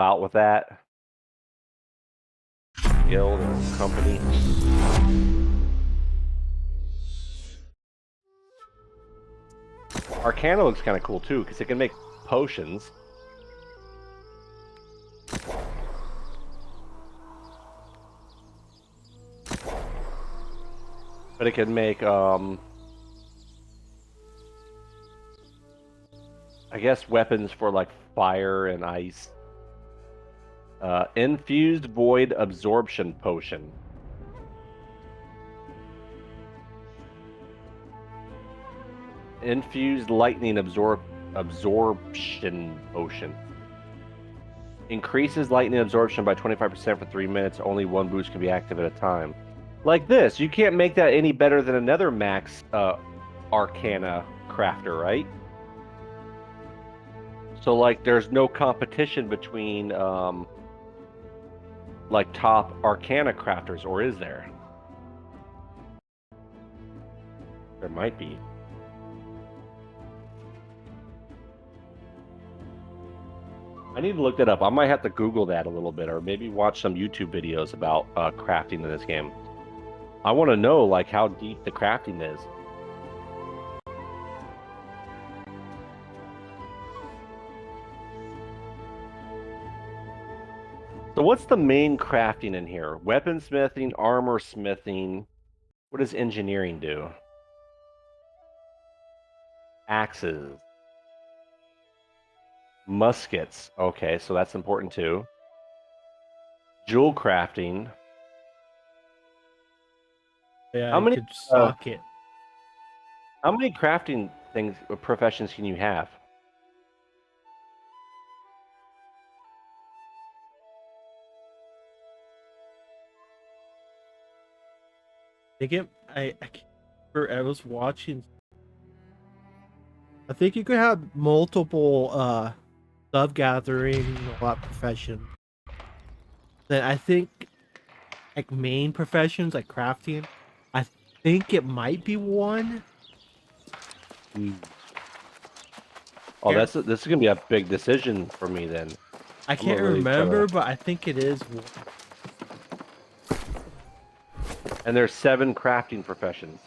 out with that guild or company. Arcana looks kind of cool too because it can make potions. But it can make I guess weapons for like fire and ice. Infused void absorption potion. Infused lightning absorption potion. Increases lightning absorption by 25% for 3 minutes. Only one boost can be active at a time. Like this. You can't make that any better than another max Arcana crafter, right? So like there's no competition between like top Arcana crafters, or is there? There might be. I need to look that up. I might have to Google that a little bit, or maybe watch some YouTube videos about crafting in this game. I want to know like how deep the crafting is. So what's the main crafting in here? Weaponsmithing, armor smithing. What does engineering do? Axes. Muskets. Okay, so that's important too. Jewel crafting. Yeah, How I many could stock it. how many crafting things professions can you have? I think I was watching. I think you could have multiple sub gathering a lot profession. Then I think like main professions like crafting. I think it might be one. Oh, this is gonna be a big decision for me then. I I'm gonna can't really try to. remember, but I think it is one. And there's 7 crafting professions.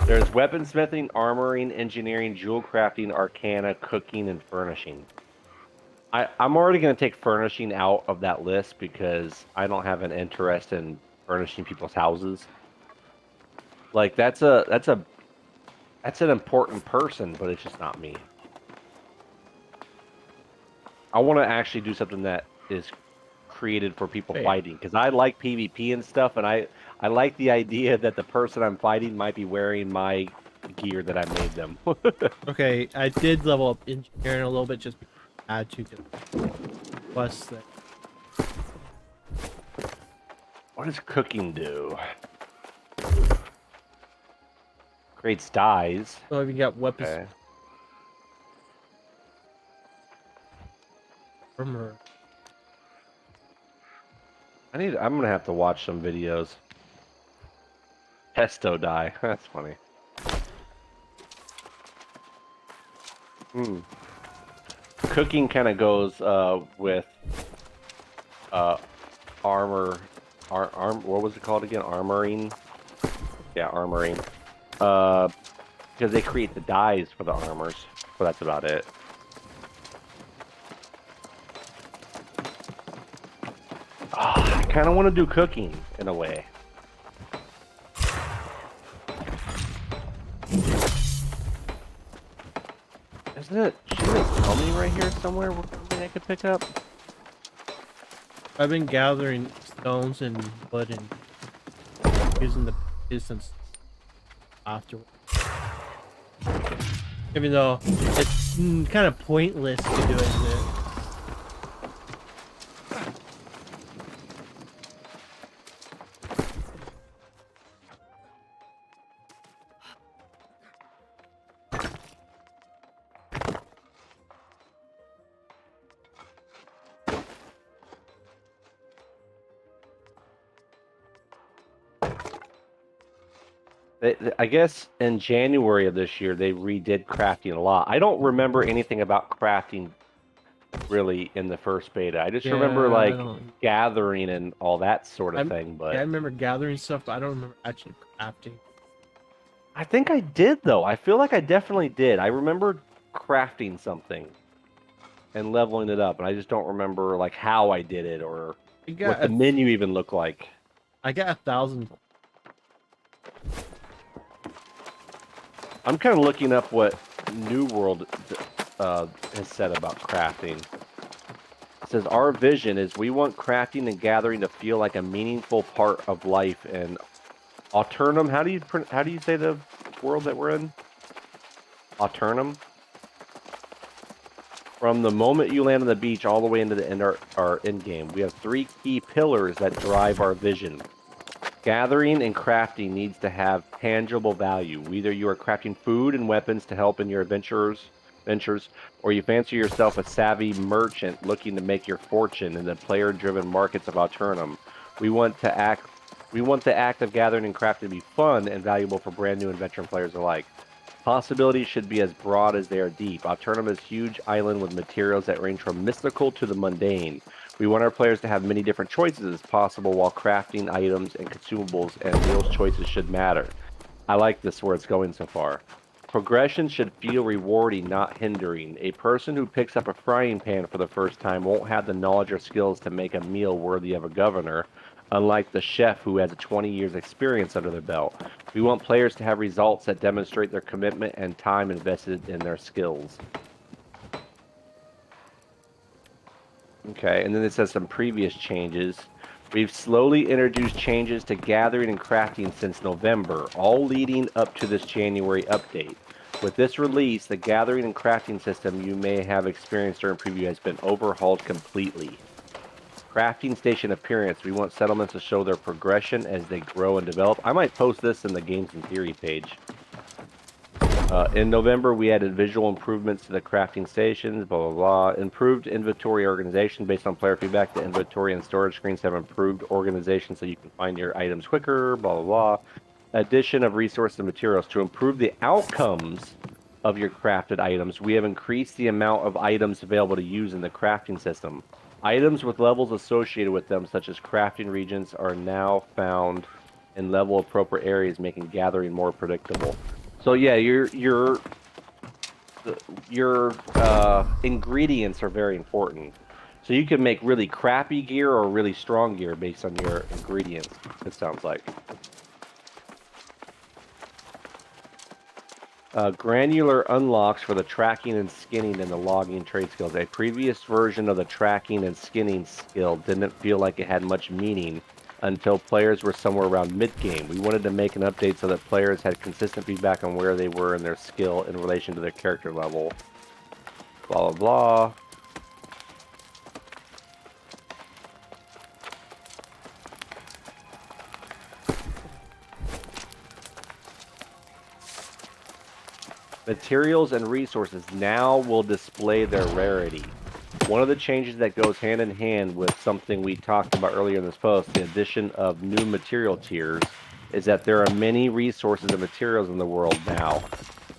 There's weaponsmithing, armoring, engineering, jewel crafting, arcana, cooking, and furnishing. I'm already going to take furnishing out of that list because I don't have an interest in furnishing people's houses. Like that's an important person, but it's just not me. I want to actually do something that is created for people Wait, fighting because I like PvP and stuff, and I like the idea that the person I'm fighting might be wearing my gear that I made them. okay, I did level up engineering a little bit just because I had to plus that. What does cooking do? Creates dyes. So if you got weapons Okay. armor. I'm gonna have to watch some videos. Pesto dye. That's funny. Hmm. Cooking kind of goes with uh armor what was it called again? Armoring. Yeah, armoring. Uh because they create the dyes for the armors. So that's about it. I kind of want to do cooking in a way. Shouldn't it tell me right here somewhere what something I could pick up? I've been gathering stones and wood and using the distance afterward. Even though it's kind of pointless to do it. I guess in January of this year they redid crafting a lot. I don't remember anything about crafting really in the first beta. I just remember Yeah, I like don't. gathering and all that sort of I'm. thing, Yeah, I but remember gathering stuff, but I don't remember actually crafting. I think I did though. I feel like I definitely did. I remember crafting something and leveling it up, and I just don't remember like how I did it or I what got the a. menu even looked like. I got 1,000. I'm kind of looking up what New World has said about crafting. It says our vision is we want crafting and gathering to feel like a meaningful part of life in Auternum. How do you say the world that we're in? Auternum. From the moment you land on the beach all the way into the end our end game, we have three key pillars that drive our vision. Gathering and crafting needs to have tangible value. Either you are crafting food and weapons to help in your ventures, or you fancy yourself a savvy merchant looking to make your fortune in the player-driven markets of Auternum. We want to act we want the act of gathering and crafting to be fun and valuable for brand new and veteran players alike. Possibilities should be as broad as they are deep. Auternum is a huge island with materials that range from mystical to the mundane. We want our players to have many different choices as possible while crafting items and consumables, and meals choices should matter. I like this where it's going so far. Progression should feel rewarding, not hindering. A person who picks up a frying pan for the first time won't have the knowledge or skills to make a meal worthy of a governor, unlike the chef who has 20 years experience under their belt. We want players to have results that demonstrate their commitment and time invested in their skills. Okay, and then it says some previous changes. We've slowly introduced changes to gathering and crafting since November, all leading up to this January update. With this release, the gathering and crafting system you may have experienced during preview has been overhauled completely. Crafting station appearance. We want settlements to show their progression as they grow and develop. I might post this in the Games in Theory page. In November, we added visual improvements to the crafting stations, blah, blah, blah. Improved inventory organization based on player feedback. The inventory and storage screens have improved organization so you can find your items quicker, blah, blah, blah. Addition of resources and materials. To improve the outcomes of your crafted items, we have increased the amount of items available to use in the crafting system. Items with levels associated with them, such as crafting regions, are now found in level appropriate areas, making gathering more predictable. So yeah, your ingredients are very important. So you can make really crappy gear or really strong gear based on your ingredients, it sounds like. Granular unlocks for the tracking and skinning and the logging trade skills. A previous version of the tracking and skinning skill didn't feel like it had much meaning until players were somewhere around mid-game. We wanted to make an update so that players had consistent feedback on where they were in their skill in relation to their character level. Blah, blah, blah. Materials and resources now will display their rarity. One of the changes that goes hand in hand with something we talked about earlier in this post, the addition of new material tiers, is that there are many resources and materials in the world now,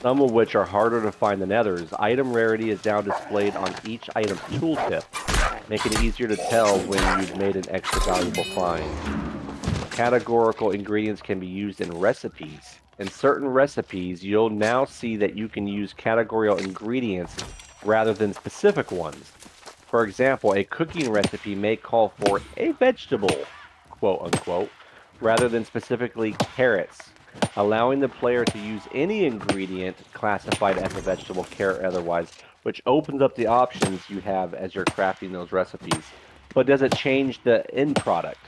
some of which are harder to find than others. Item rarity is now displayed on each item's tooltip, making it easier to tell when you've made an extra valuable find. Categorical ingredients can be used in recipes. In certain recipes, you'll now see that you can use categorical ingredients rather than specific ones. For example, a cooking recipe may call for a vegetable, quote unquote, rather than specifically carrots, allowing the player to use any ingredient classified as a vegetable, carrot, or otherwise, which opens up the options you have as you're crafting those recipes. But does it change the end product?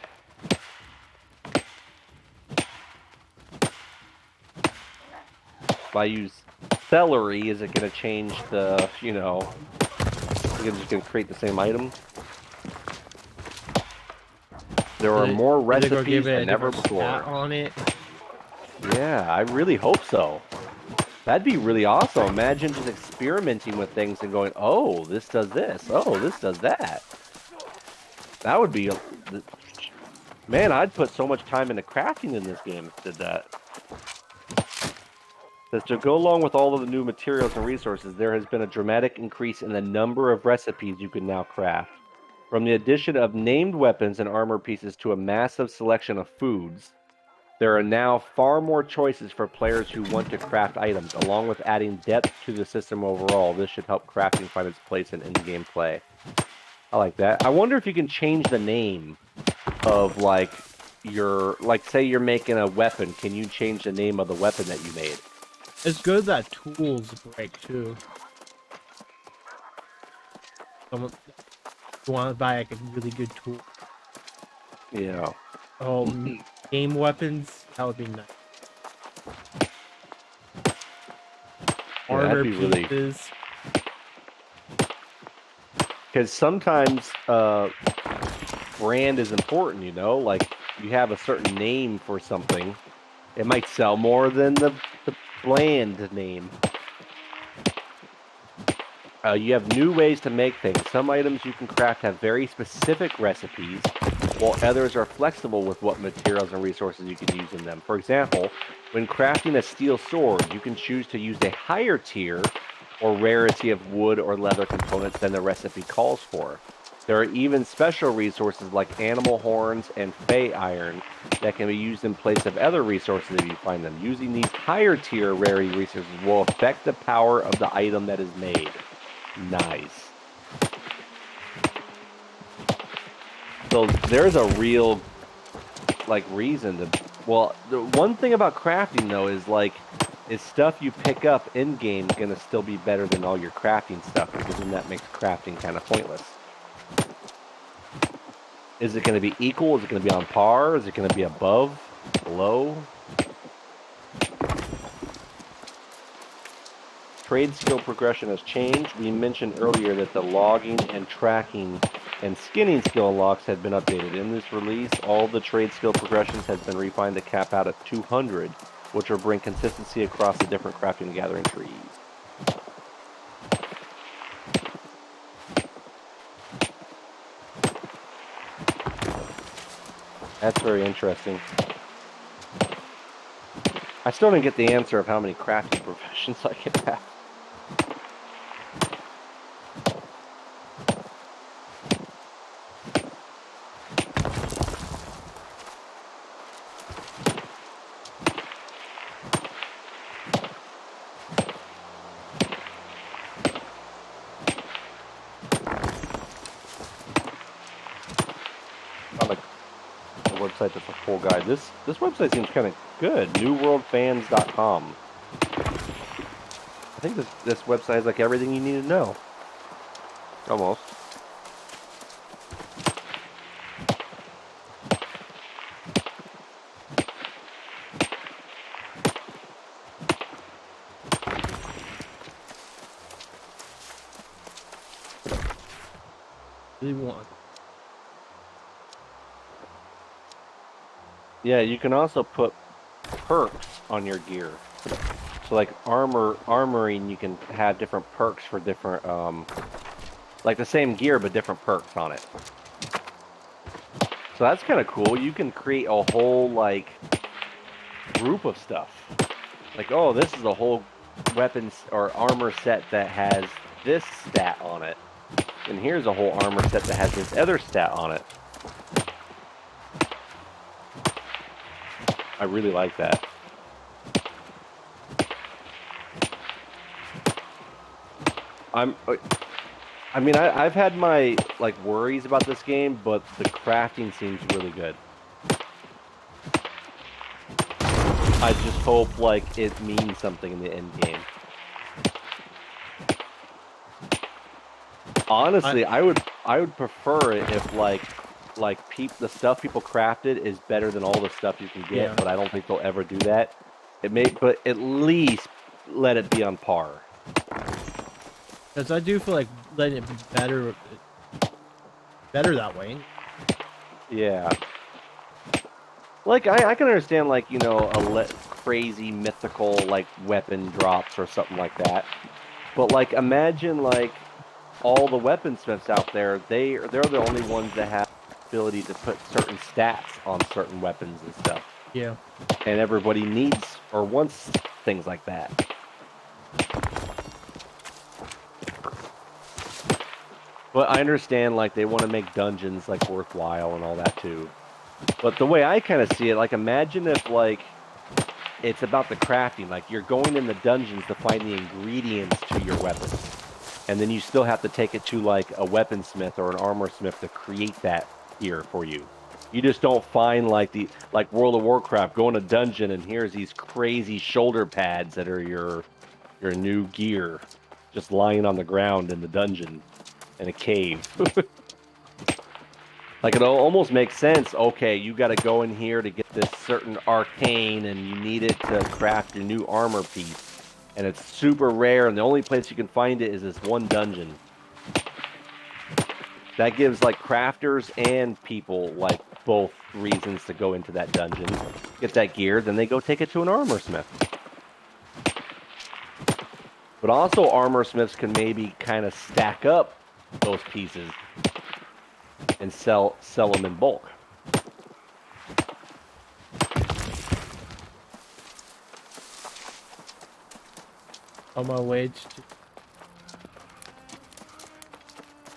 If I use celery, is it going to change the, is it just going to create the same item? There are more Is it gonna give recipes it a than ever different stat before. on it? Yeah, I really hope so. That'd be really awesome. Imagine just experimenting with things and going, oh, this does this. Oh, this does that. That would be, man, I'd put so much time into crafting in this game if it did that. Says to go along with all of the new materials and resources, there has been a dramatic increase in the number of recipes you can now craft. From the addition of named weapons and armor pieces to a massive selection of foods, there are now far more choices for players who want to craft items. Along with adding depth to the system overall, this should help crafting find its place in in-game play. I like that. I wonder if you can change the name of like say you're making a weapon. Can you change the name of the weapon that you made? It's good that tools break too. Someone want to buy like a really good tool. Yeah. Game weapons, that would be nice. Yeah, Armor that'd be really- pieces. Because sometimes brand is important, you know? Like, you have a certain name for something. It might sell more than the bland name. You have new ways to make things. Some items you can craft have very specific recipes, while others are flexible with what materials and resources you can use in them. For example, when crafting a steel sword, you can choose to use a higher tier or rarity of wood or leather components than the recipe calls for. There are even special resources like animal horns and fey iron that can be used in place of other resources if you find them. Using these higher tier rarity resources will affect the power of the item that is made. Nice. So there's a real reason to. Well, the one thing about crafting though is stuff you pick up in game gonna still be better than all your crafting stuff, because then that makes crafting kind of pointless. Is it gonna be equal? Is it gonna be on par? Is it gonna be above? Below? Trade skill progression has changed. We mentioned earlier that the logging and tracking and skinning skill unlocks had been updated. In this release, all the trade skill progressions have been refined to cap out at 200, which will bring consistency across the different crafting and gathering trees. That's very interesting. I still didn't get the answer of how many crafting professions I can have. Website that's a full guide. This website seems kind of good. newworldfans.com. I think this website has like everything you need to know. Almost. Really want. Yeah, you can also put perks on your gear. So like armoring, you can have different perks for different like the same gear but different perks on it. So that's kind of cool. You can create a whole like group of stuff. Like, oh, this is a whole weapons or armor set that has this stat on it. And here's a whole armor set that has this other stat on it. I really like that. I mean, I've had my like worries about this game, but the crafting seems really good. I just hope like it means something in the end game. Honestly, I would prefer it if the stuff people crafted is better than all the stuff you can get, Yeah. but I don't think they'll ever do that. But at least let it be on par. Because I do feel like letting it be better that way. Yeah. Like I can understand like, you know, crazy mythical like weapon drops or something like that. But like imagine like all the weaponsmiths out there, they're the only ones that have the ability to put certain stats on certain weapons and stuff. Yeah. And everybody needs or wants things like that. But I understand, like, they want to make dungeons, like, worthwhile and all that, too. But the way I kind of see it, like, imagine if, like, it's about the crafting. Like, you're going in the dungeons to find the ingredients to your weapons. And then you still have to take it to, like, a weaponsmith or an armor smith to create that gear for you. You just don't find, like World of Warcraft, go in a dungeon and here's these crazy shoulder pads that are your new gear just lying on the ground in the dungeon in a cave. Like, it almost makes sense. Okay, you got to go in here to get this certain arcane, and you need it to craft your new armor piece. And it's super rare, and the only place you can find it is this one dungeon. That gives, like, crafters and people, like, both reasons to go into that dungeon, get that gear, then they go take it to an armor smith. But also, armor smiths can maybe kind of stack up those pieces and sell them in bulk. On my way to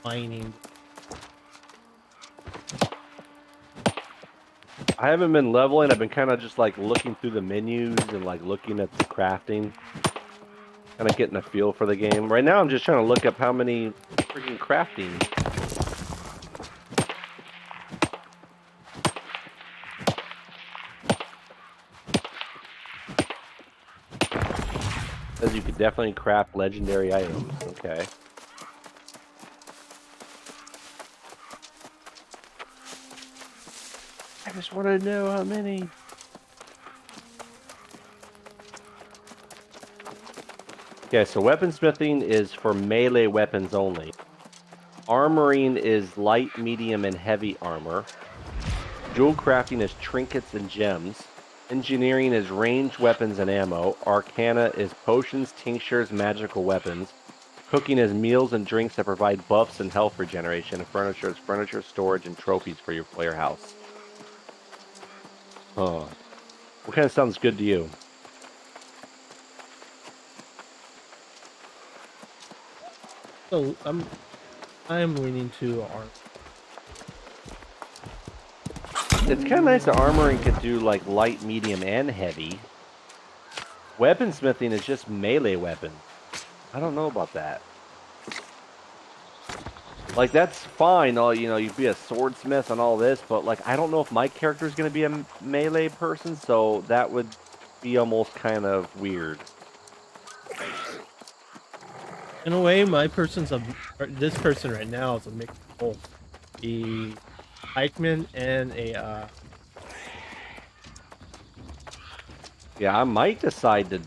mining. I haven't been leveling. I've been kind of just like looking through the menus and like looking at the crafting, kind of getting a feel for the game. Right now, I'm just trying to look up how many freaking crafting. Says you could definitely craft legendary items. Okay. I just want to know how many. Okay, so weaponsmithing is for melee weapons only. Armoring is light, medium, and heavy armor. Jewel crafting is trinkets and gems. Engineering is ranged weapons and ammo. Arcana is potions, tinctures, magical weapons. Cooking is meals and drinks that provide buffs and health regeneration. And furniture is furniture, storage, and trophies for your player house. Huh. What kind of sounds good to you? So I am leaning to armor. It's kind of nice that armoring could do like light, medium, and heavy. Weaponsmithing is just melee weapons. I don't know about that. Like, that's fine, you'd be a swordsmith and all this, but, like, I don't know if my character is going to be a melee person, so that would be almost kind of weird. In a way, this person right now is a mix of both. The pikeman and a Yeah, I might decide to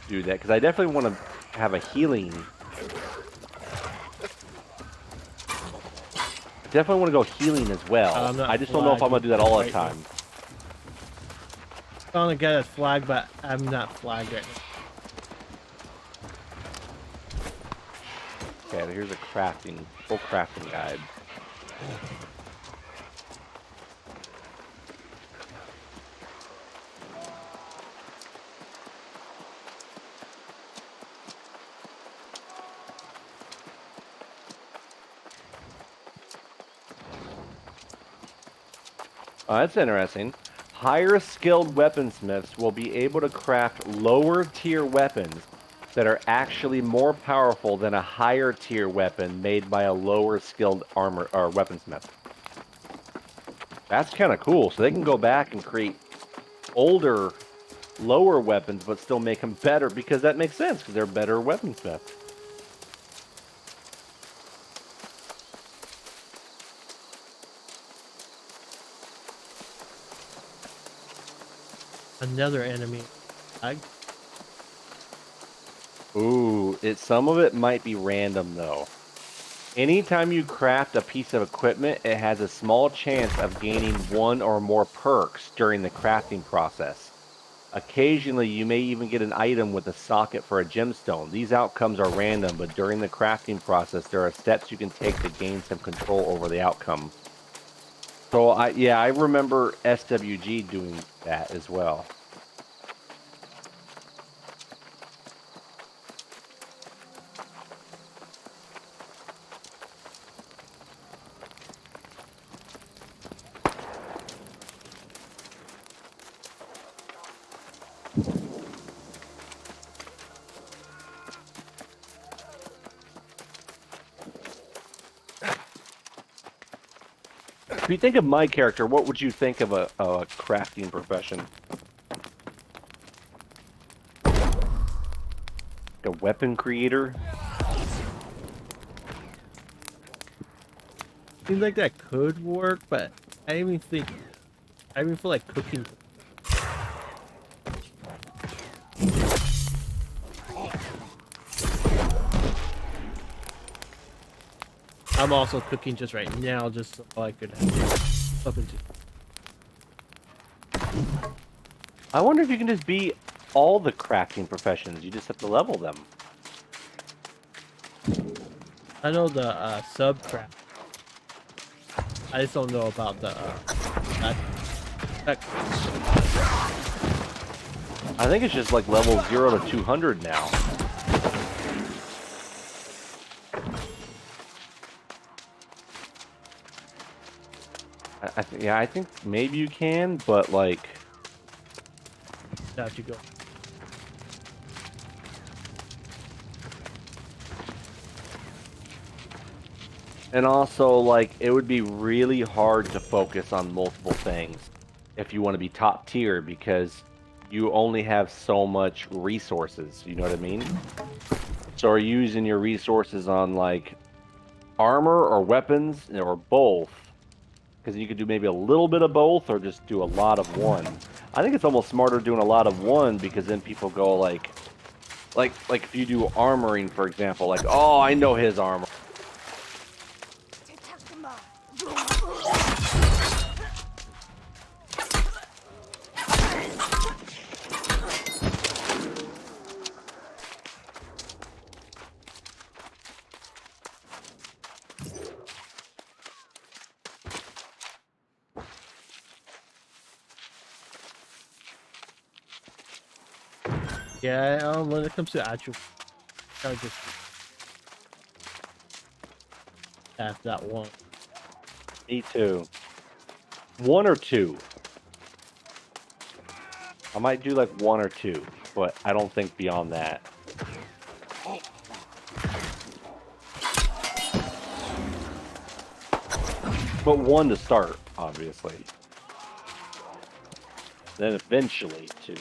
do that, because I definitely want to have a healing. Definitely want to go healing as well. I just don't know if I'm going to do that all the time. I'm gonna get a flag, but I'm not flagged right now. Okay, here's a full crafting guide. Oh, that's interesting. Higher skilled weaponsmiths will be able to craft lower tier weapons that are actually more powerful than a higher tier weapon made by a lower skilled armor or weaponsmith. That's kind of cool. So they can go back and create older, lower weapons, but still make them better, because that makes sense, because they're better weaponsmiths. Another enemy. Ooh, some of it might be random though. Anytime you craft a piece of equipment, it has a small chance of gaining one or more perks during the crafting process. Occasionally, you may even get an item with a socket for a gemstone. These outcomes are random, but during the crafting process, there are steps you can take to gain some control over the outcome. So, I remember SWG doing that as well. you think of my character, what would you think of a crafting profession? A weapon creator? Seems like that could work, but I even feel like cooking. I'm also cooking just right now, just so I could have something to. I wonder if you can just be all the crafting professions. You just have to level them. I know the subcraft. I just don't know about the that. I think it's just like level 0 to 200 now. Yeah, I think maybe you can, but like, Have to go. and also like it would be really hard to focus on multiple things if you want to be top tier because you only have so much resources. You know what I mean? So are you using your resources on like armor or weapons or both? Because you could do maybe a little bit of both or just do a lot of one. I think it's almost smarter doing a lot of one because then people go like if you do armoring, for example, like, oh, I know his armor. Yeah, when it comes to actual, I just have that one. Me too. One or two. I might do like one or two, but I don't think beyond that. But one to start, obviously. Then eventually two.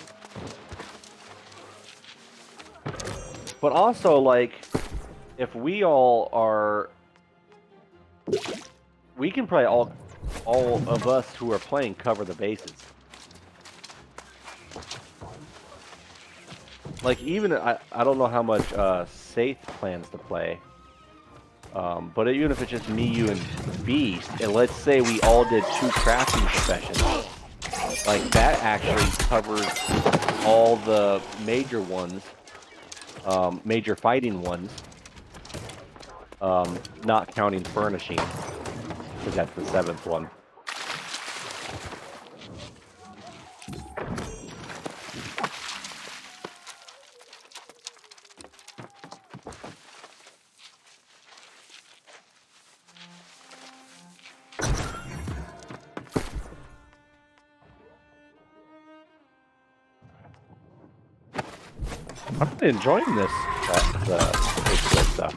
But also, like, if we all are, we can probably all of us who are playing cover the bases. Like, even I don't know how much Saith plans to play. But even if it's just me, you, and Beast, and let's say we all did 2 crafting professions, like that actually covers all the major ones, major fighting ones, not counting furnishing, because that's the 7th one. I'm really enjoying this stuff.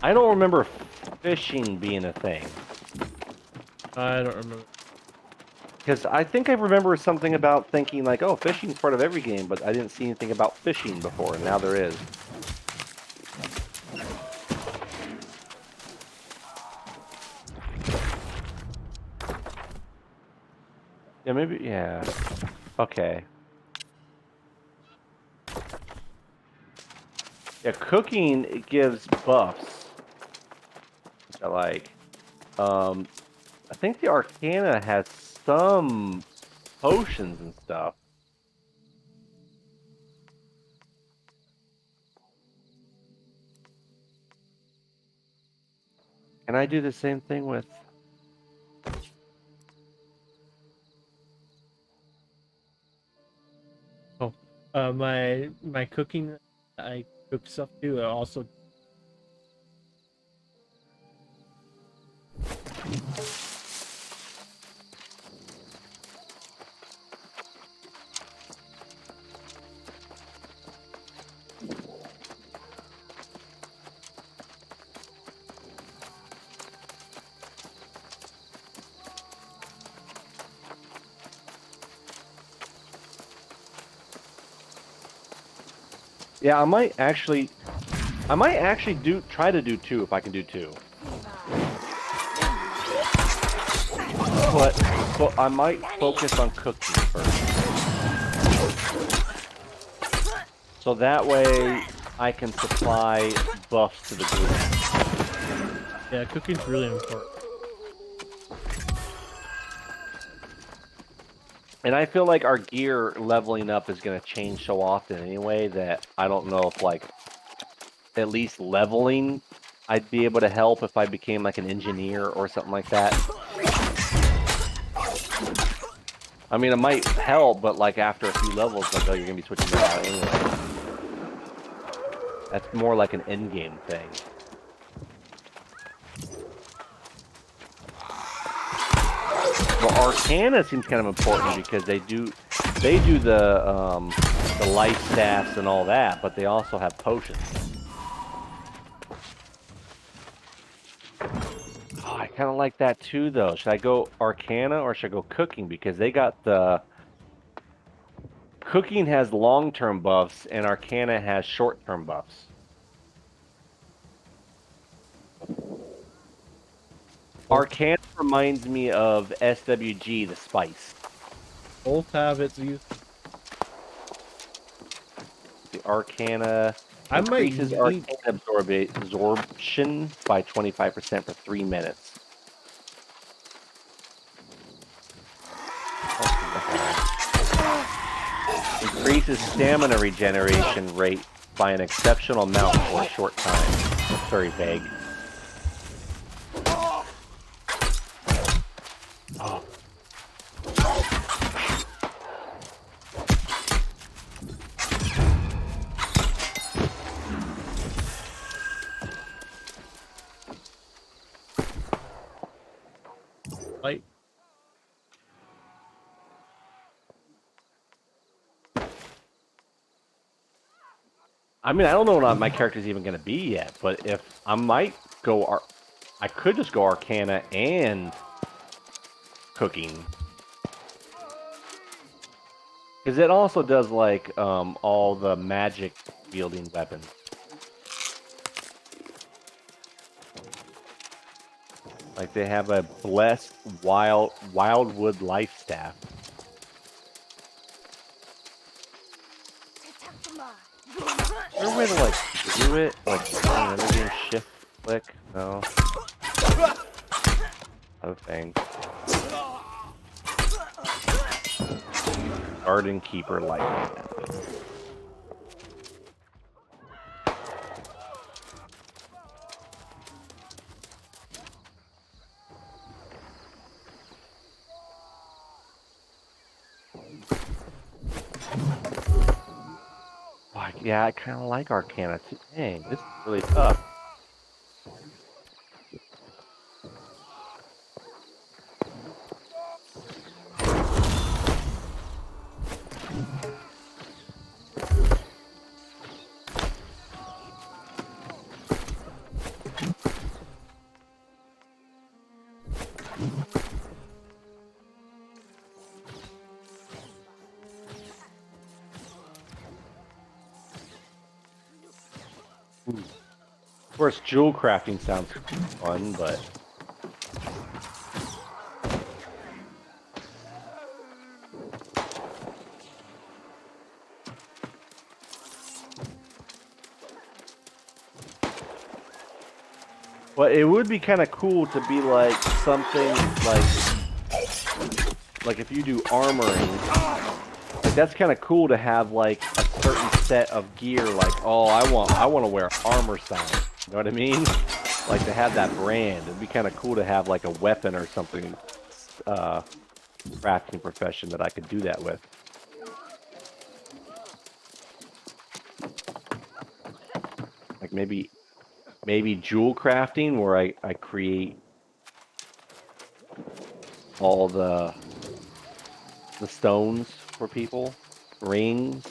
I don't remember fishing being a thing. I don't remember. Because I think I remember something about thinking like, oh, fishing's part of every game, but I didn't see anything about fishing before, and now there is. Yeah, maybe, yeah. Okay. Yeah, cooking, it gives buffs. I like. I think the Arcana has some potions and stuff. Can I do the same thing with... Oh, my cooking, I cook stuff too. I also. Yeah, I might actually try to do two if I can do two. But I might focus on cooking first. So that way I can supply buffs to the group. Yeah, cooking's really important. And I feel like our gear leveling up is going to change so often anyway that I don't know if like at least leveling I'd be able to help if I became like an engineer or something like that. I mean, it might help, but like after a few levels, like, oh, you're gonna be switching that out anyway. That's more like an end game thing. But Arcana seems kind of important because they do the life staffs and all that, but they also have potions. Oh, I kind of like that too, though. Should I go Arcana or should I go Cooking? Because they got the Cooking has long-term buffs and Arcana has short-term buffs. Arcana reminds me of SWG, the spice. Both have its use. The Arcana I might increases Arcana absorption by 25% for 3 minutes. Increases stamina regeneration rate by an exceptional amount for a short time. That's very vague. Oh. Like, I mean, I don't know what my character's even going to be yet, but if I might go, I could just go Arcana and Cooking. Because it also does, like, all the magic wielding weapons. Like, they have a blessed wildwood life staff. Is there a way to, like, do it? Like, everything shift click? No. Other thing. Garden Keeper life method. Yeah, I kind of like Arcana too. Dang, this is really tough. Of course, jewel crafting sounds fun, but it would be kind of cool to be like something like if you do armoring, like that's kind of cool to have like a certain set of gear. Like, oh, I want to wear armor style. You know what I mean? Like to have that brand. It'd be kind of cool to have like a weapon or something, crafting profession that I could do that with. Like maybe jewel crafting where I create all the stones for people, rings.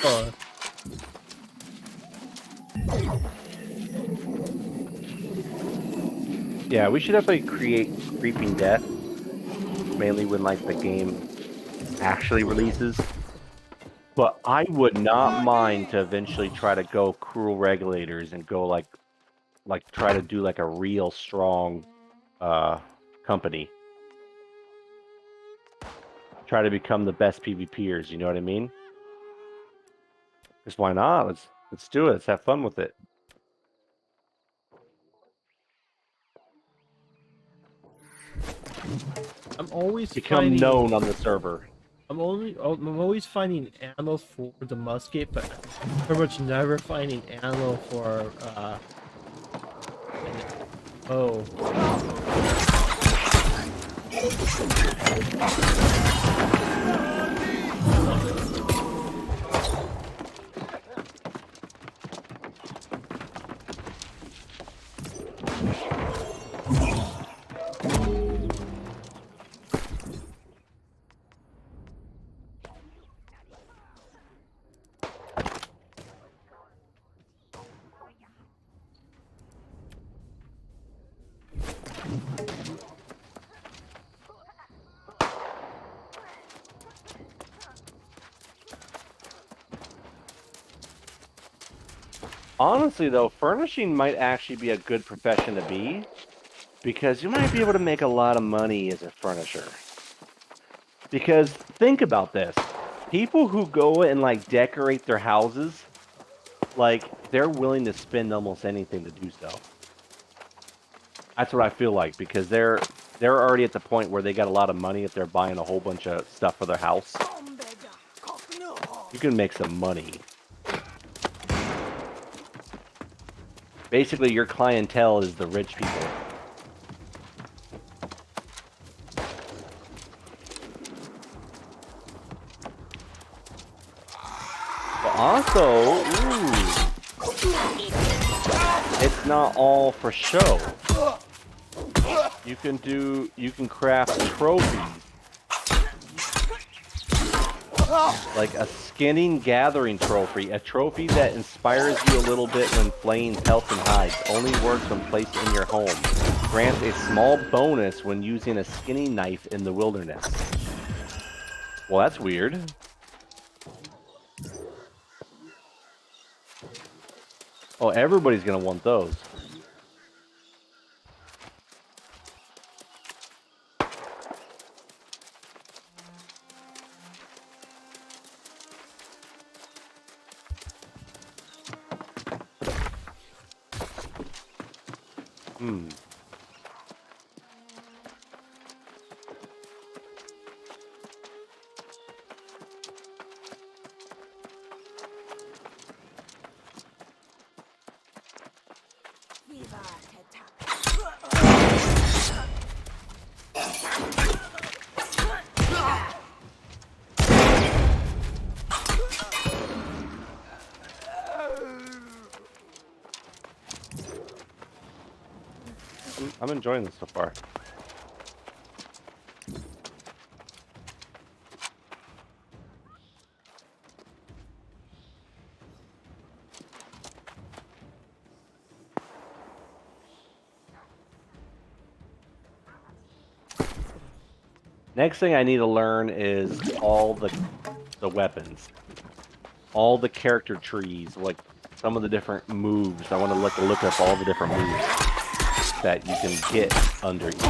Oh, Yeah, we should definitely create Creeping Death, mainly when like the game actually releases. But I would not mind to eventually try to go Cruel Regulators and go like try to do like a real strong uh company. Try to become the best PvPers, you know what I mean? Because why not? Let's do it. Let's have fun with it. I'm always Become finding. known on the server. I'm always finding ammo for the musket, but pretty much never finding ammo for oh. Honestly, though, furnishing might actually be a good profession to be because you might be able to make a lot of money as a furnisher. Because think about this. People who go and like decorate their houses, like they're willing to spend almost anything to do so. That's what I feel like because they're already at the point where they got a lot of money if they're buying a whole bunch of stuff for their house. You can make some money. Basically, your clientele is the rich people. But also, it's not all for show. You can craft trophies. Like a skinning gathering trophy, a trophy that inspires you a little bit when playing health and hides, only works when placed in your home. Grants a small bonus when using a skinning knife in the wilderness. Well, that's weird. Oh, everybody's gonna want those. Hmm. I'm enjoying this so far. Next thing I need to learn is all the weapons, all the character trees, like some of the different moves. I want to look up all the different moves that you can get under each.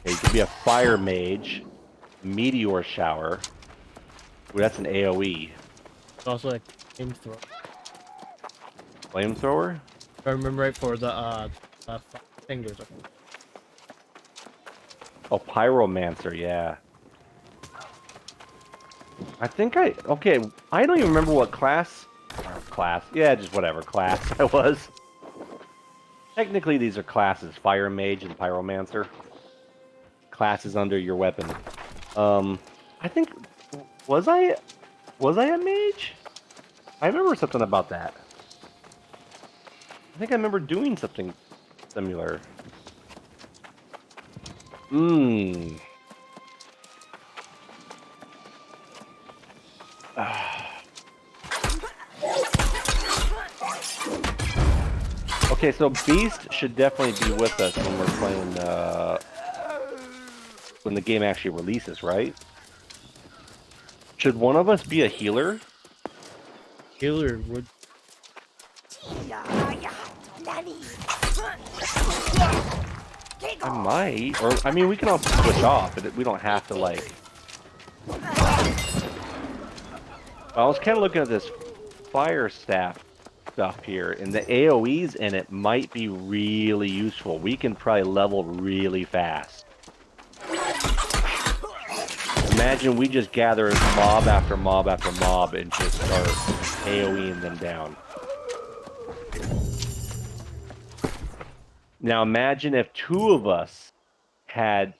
Okay, you can be a fire mage, meteor shower. Ooh, that's an AOE. It's also like flamethrower. Flamethrower? If I remember right, for the fingers. Oh, pyromancer, yeah. I think okay, I don't even remember what class, yeah, just whatever class I was. Technically, these are classes, fire mage and pyromancer. Classes under your weapon. I think, was I a mage? I remember something about that. I think I remember doing something similar. Okay, so Beast should definitely be with us when we're playing, when the game actually releases, right? Should one of us be a healer? Healer would. I might, or I mean, we can also switch off, but we don't have to like. I was kind of looking at this fire staff stuff here, and the AoEs in it might be really useful. We can probably level really fast. Imagine we just gather mob after mob after mob and just start AoEing them down. Now imagine if two of us had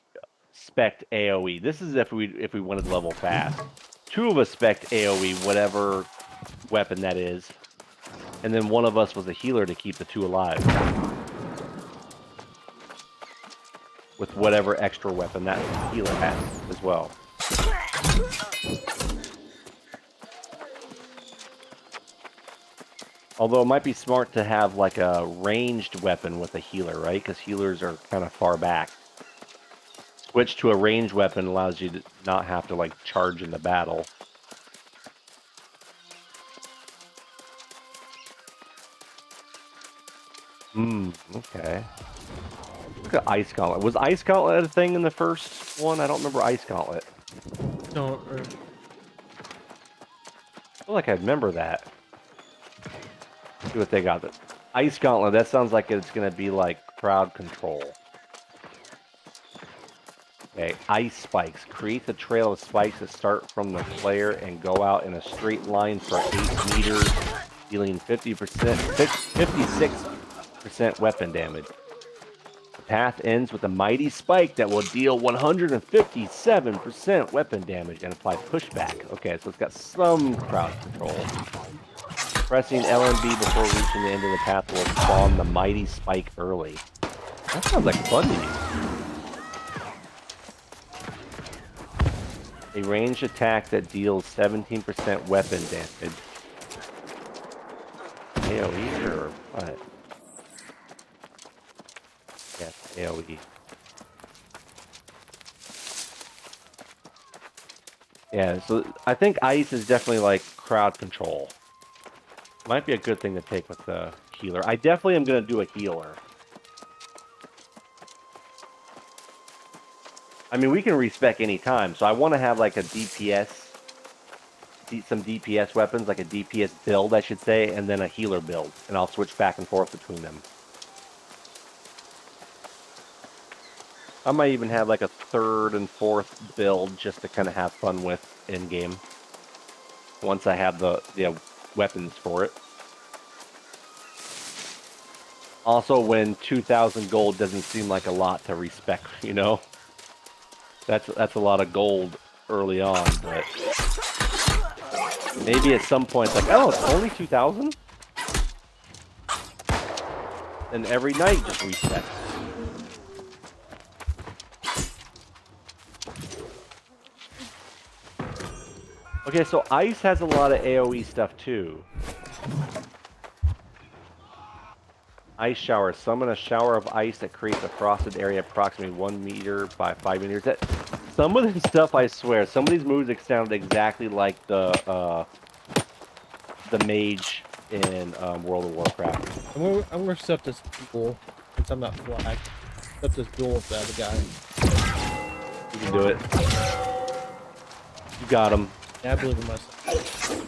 spec AoE. This is if we wanted to level fast. Two of us spec AoE, whatever weapon that is, and then one of us was a healer to keep the two alive with whatever extra weapon that healer has as well. Although it might be smart to have like a ranged weapon with a healer, right? Because healers are kind of far back. Switch to a ranged weapon allows you to not have to like charge in the battle. Okay. Look at Ice Gauntlet. Was Ice Gauntlet a thing in the first one? I don't remember Ice Gauntlet. Don't. I feel like I remember that. See what they got. The Ice Gauntlet, that sounds like it's going to be like crowd control. Okay, Ice Spikes. Create the trail of spikes that start from the player and go out in a straight line for 8 meters, dealing 56% weapon damage. The path ends with a mighty spike that will deal 157% weapon damage and apply pushback. Okay, so it's got some crowd control. Pressing L and B before reaching the end of the path will spawn the mighty spike early. That sounds like fun to me. A ranged attack that deals 17% weapon damage. AoE or what? Yes, AoE. Yeah, so I think ice is definitely like crowd control. Might be a good thing to take with the healer. I definitely am going to do a healer. I mean, we can respec any time, so I want to have like a DPS, some DPS weapons, like a DPS build, I should say, and then a healer build, and I'll switch back and forth between them. I might even have like a third and fourth build just to kind of have fun with in-game. Once I have the weapons for it. Also, when 2,000 gold doesn't seem like a lot to respec, you know? That's a lot of gold early on, but maybe at some point it's like, oh, it's only 2,000? And every night just resets. Okay, so ice has a lot of AoE stuff too. Ice shower. Summon a shower of ice that creates a frosted area approximately 1 meter by 5 meters. Some of this stuff, I swear, some of these moves sound exactly like the mage in World of Warcraft. I'm gonna set this duel since I'm not flagged. Set this duel with the other guy. You can do it. You got him. Yeah, I believe in myself.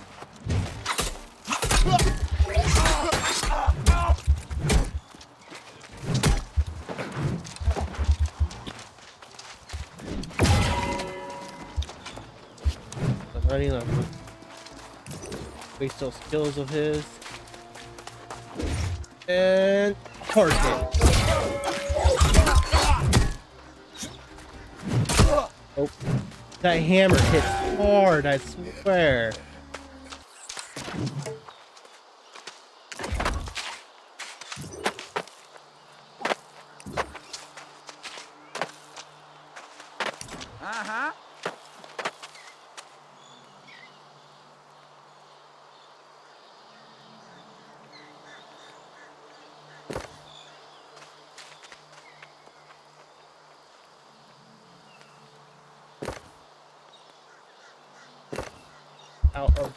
I'm running on waste those skills of his. And target. Oh, that hammer hits hard, I swear. Uh-huh. out of.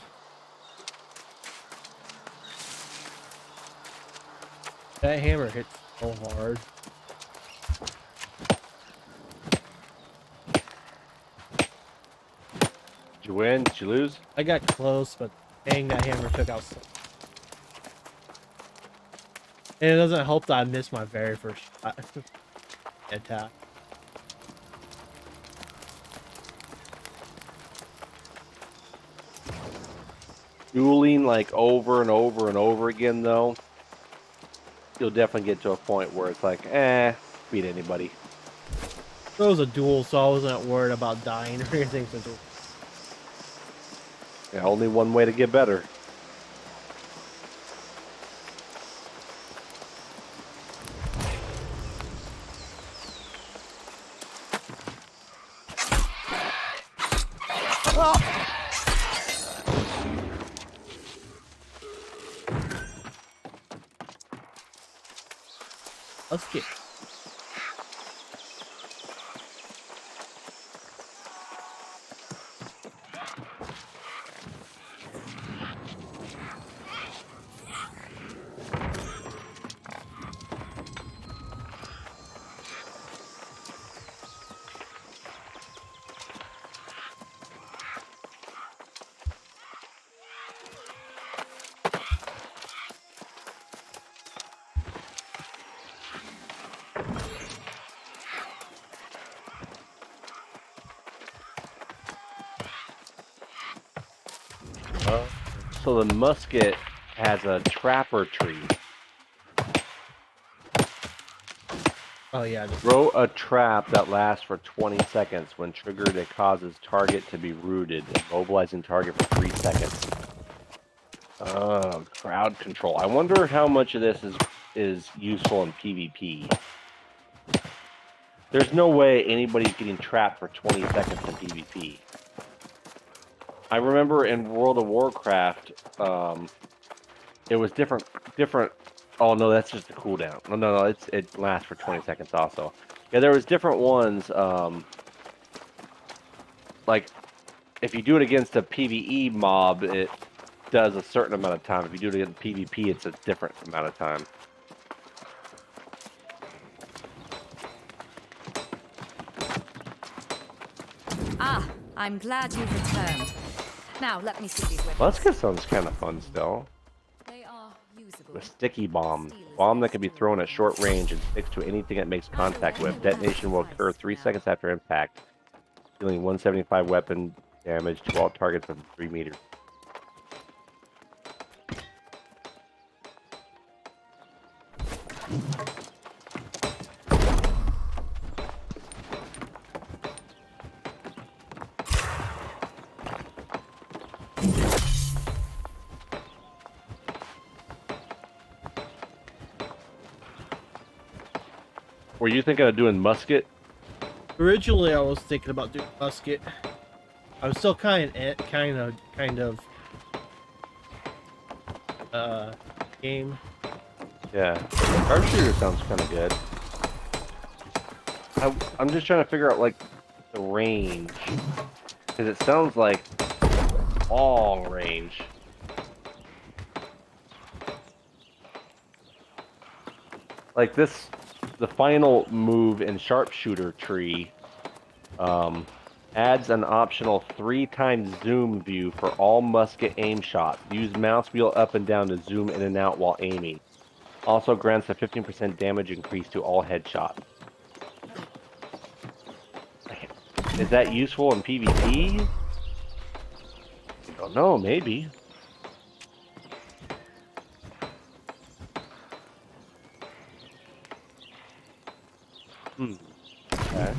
That hammer hits so hard. Did you win? Did you lose? I got close, but dang, that hammer took out so. And it doesn't help that I missed my very first shot. Attack. Dueling like over and over and over again, though, you'll definitely get to a point where it's like, beat anybody. It was a duel, so I wasn't worried about dying or anything. So Yeah, only one way to get better. let's get. So the musket has a trapper tree. Oh yeah. Throw a trap that lasts for 20 seconds. When triggered, it causes target to be rooted, immobilizing target for 3 seconds. Crowd control. I wonder how much of this is useful in PvP. There's no way anybody's getting trapped for 20 seconds in PvP. I remember in World of Warcraft, it was different. Oh no, that's just a cooldown. No, it lasts for 20 seconds also. Yeah, there was different ones. Like if you do it against a PvE mob, it does a certain amount of time. If you do it against PvP, it's a different amount of time. Ah, I'm glad you've returned. Now, let me see these weapons. Musket sounds kind of fun still. They are usable. A sticky bomb. Bomb that can be thrown at short range and sticks to anything it makes contact with. Detonation will occur 3 seconds after impact, dealing 175 weapon damage to all targets within 3 meters. Were you thinking of doing musket? Originally, I was thinking about doing musket. I was still kind of game. Yeah, sharpshooter sounds kind of good. I'm just trying to figure out like the range, because it sounds like long range. Like this, the final move in sharpshooter tree adds an optional 3x zoom view for all musket aim shots. Use mouse wheel up and down to zoom in and out while aiming. Also grants a 15% damage increase to all headshots. Is that useful in PvP? I don't know, maybe. Okay.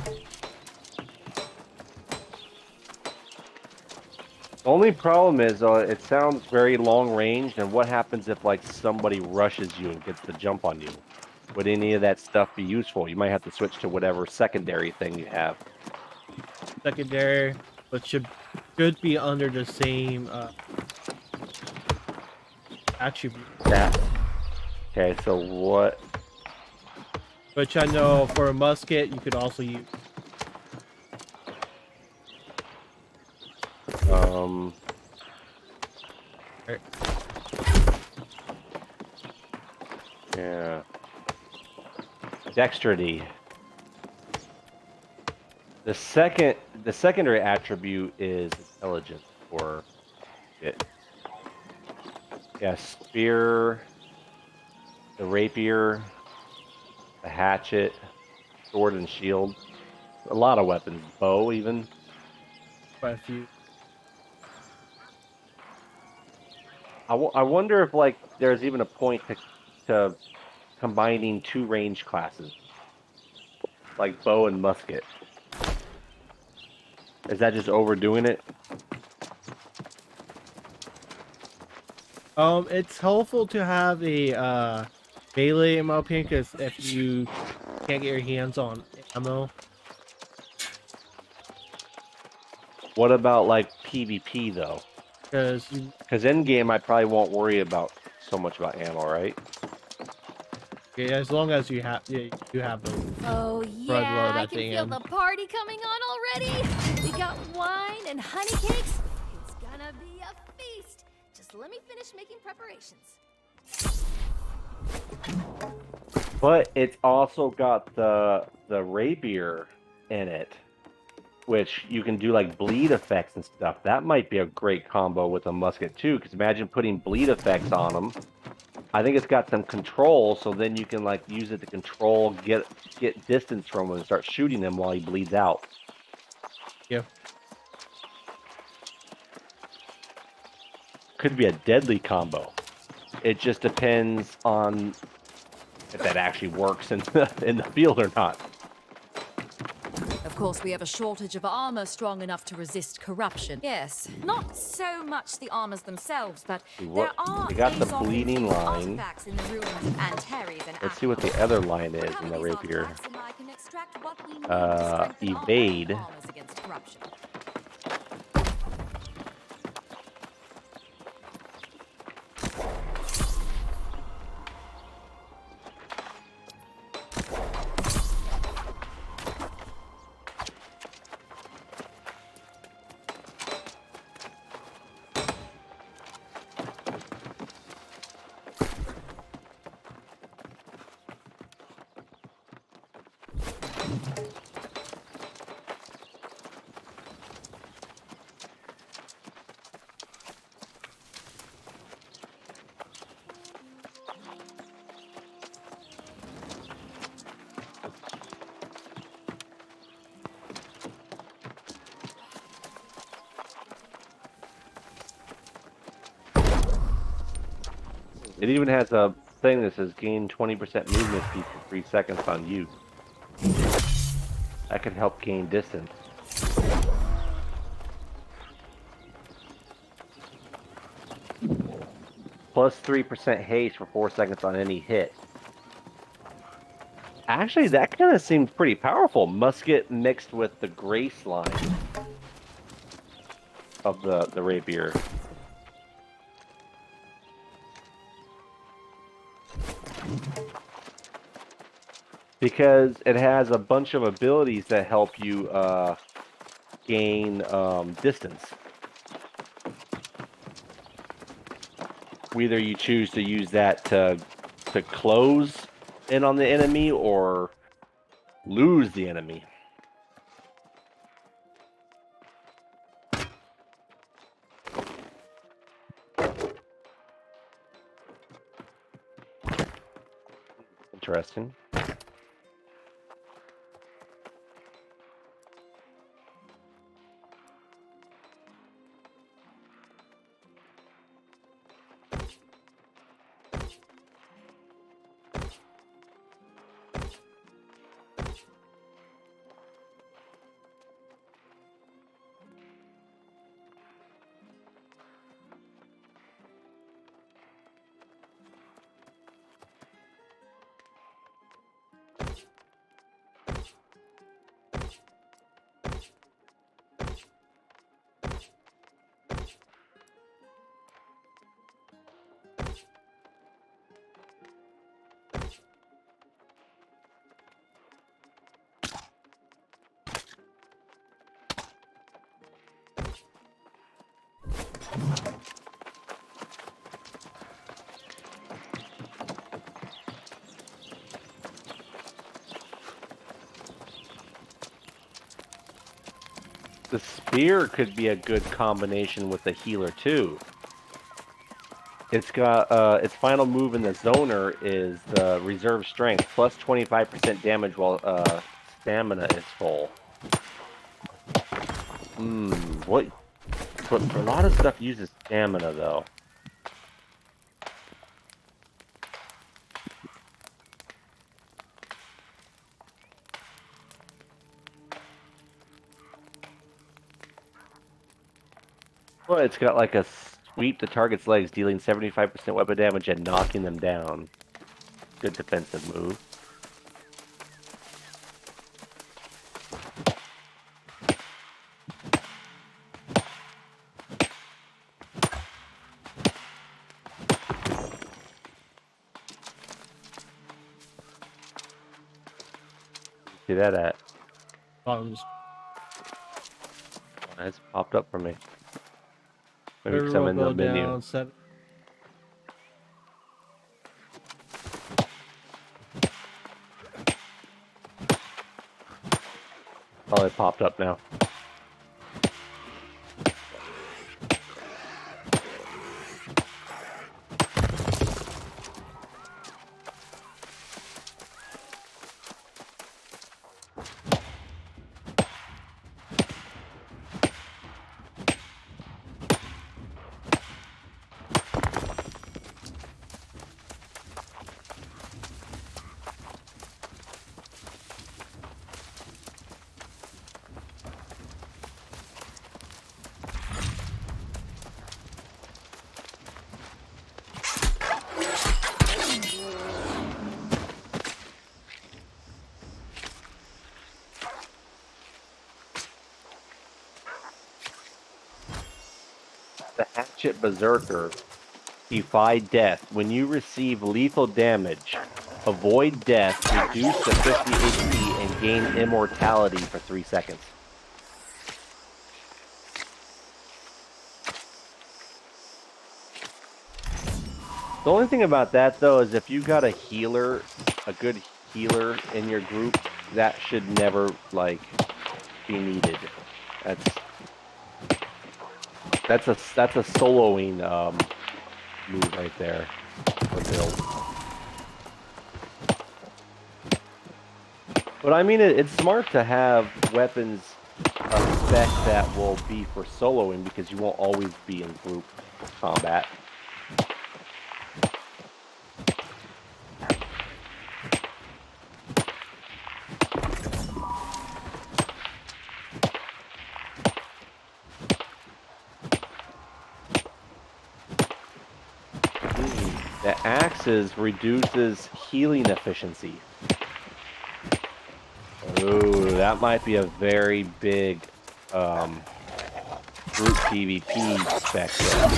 The only problem is, it sounds very long range, and what happens if, like, somebody rushes you and gets the jump on you? Would any of that stuff be useful? You might have to switch to whatever secondary thing you have. Secondary, but should be under the same attribute. That. Okay, so what? Which I know for a musket, you could also use. Right. Yeah. Dexterity. The secondary attribute is intelligence for it. Yeah, spear, the rapier, the hatchet, sword and shield. A lot of weapons, bow even. Quite a few. I wonder if like there's even a point to combining two range classes, like bow and musket. Is that just overdoing it? It's helpful to have a melee in my opinion, because if you can't get your hands on ammo, What about like PvP though? because you Because in game I probably won't worry about so much about ammo, right? yeah, as long as you have you have the Oh red yeah, load I at can the feel end. the party coming on already. We got wine and honey cakes. It's gonna be a feast. Just let me finish making preparations. But it's also got the rapier in it, which you can do like bleed effects and stuff. That might be a great combo with a musket too. Because imagine putting bleed effects on them. I think it's got some control, so then you can like use it to control, get distance from him and start shooting him while he bleeds out. Yeah. Could be a deadly combo. It just depends on if that actually works in in the field or not. Of course, we have a shortage of armor strong enough to resist corruption. Yes, not so much the armors themselves, but there are We got the Aesop bleeding infused line. artifacts in the ruins of Antares and Let's see what the Achelon. other line is Recover in the these rapier. artifacts and I can extract what we need to strengthen our Evade. own armors against corruption. It even has a thing that says gain 20% movement speed for 3 seconds on use. That could help gain distance. Plus 3% haste for 4 seconds on any hit. Actually, that kind of seems pretty powerful. Musket mixed with the grace line of the rapier. Because it has a bunch of abilities that help you gain distance. Whether you choose to use that to close in on the enemy or lose the enemy. Interesting. The spear could be a good combination with the healer too. It's got its final move in the zoner is the reserve strength plus 25% damage while stamina is full. What? But for a lot of stuff uses stamina though. Well, it's got like a sweep to target's legs, dealing 75% weapon damage and knocking them down. Good defensive move. See that at? Bottoms. It's popped up for me. Maybe River because I'm will in the go menu. down 7. Oh, it popped up now. The Hatchet Berserker. Defy death. When you receive lethal damage, avoid death, reduce to 50 HP, and gain immortality for 3 seconds. The only thing about that, though, is if you got a healer, a good healer in your group, that should never, like, be needed. That's a soloing move right there. Or build. But I mean, it's smart to have weapons spec that will be for soloing because you won't always be in group combat. The axes reduces healing efficiency. Ooh, that might be a very big group PvP spec there.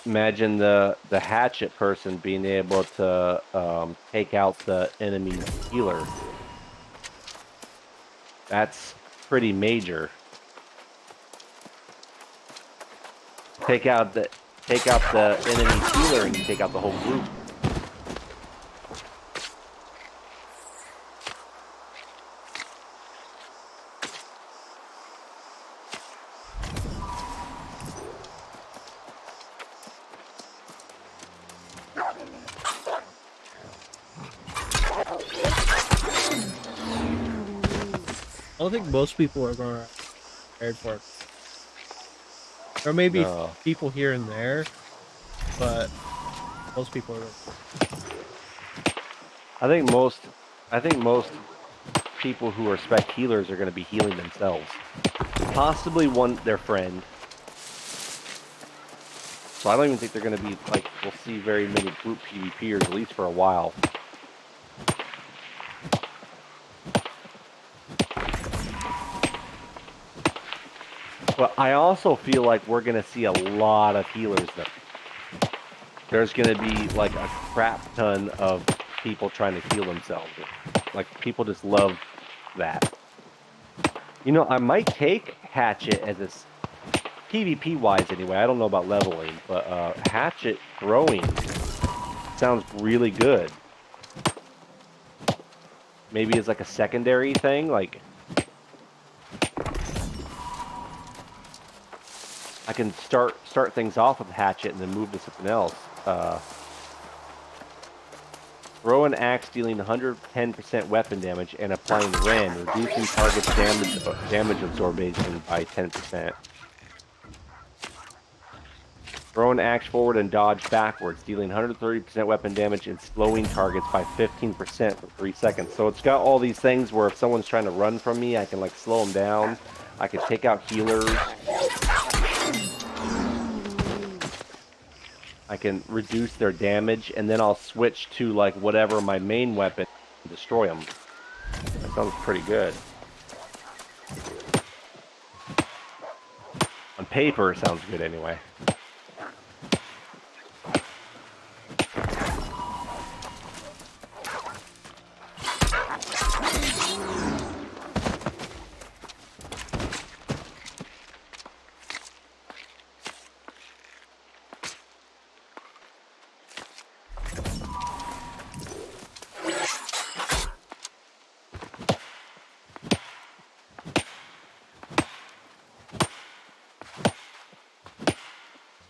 Imagine the hatchet person being able to take out the enemy's healer. That's pretty major. Take out the enemy's healer and you take out the whole group. I don't think most people are going to be prepared for it. There may be No. people here and there, but most people are. I think most people who are spec healers are going to be healing themselves. Possibly their friend. So I don't even think they're going to be, like, we'll see very many group PvPers, at least for a while. But I also feel like we're going to see a lot of healers though. There's going to be, like, a crap ton of people trying to heal themselves. Like, people just love that. You know, I might take Hatchet as a PvP wise anyway. I don't know about leveling, but Hatchet throwing sounds really good. maybe as like a secondary thing, like I can start things off with a hatchet and then move to something else. Throw an axe dealing 110% weapon damage and applying rend, reducing target's damage absorption by 10%. Throw an axe forward and dodge backwards, dealing 130% weapon damage and slowing targets by 15% for 3 seconds. So it's got all these things where if someone's trying to run from me, I can like slow them down. I can take out healers. I can reduce their damage, and then I'll switch to like whatever my main weapon and destroy them. That sounds pretty good. On paper, it sounds good anyway.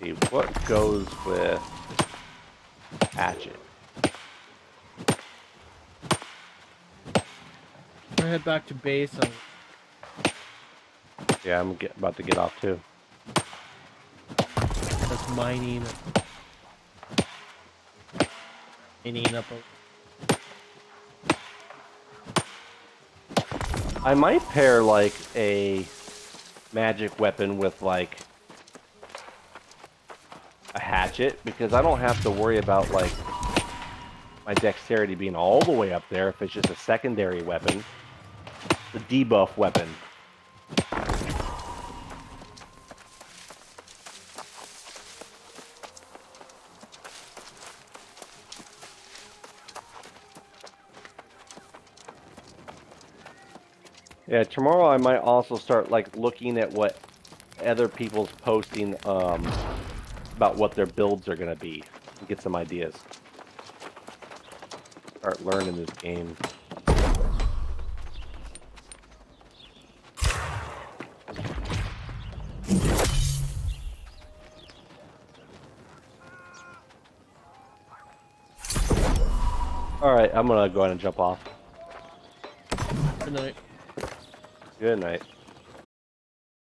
See what goes with hatchet. I'm gonna head back to base. Yeah, I'm about to get off too. That's mining up. I might pair like a magic weapon with like a hatchet, because I don't have to worry about like my dexterity being all the way up there if it's just a secondary weapon. The debuff weapon. Yeah, tomorrow I might also start like looking at what other people's posting about what their builds are gonna be and get some ideas. Start learning this game. Alright, I'm gonna go ahead and jump off. Good night. Good night.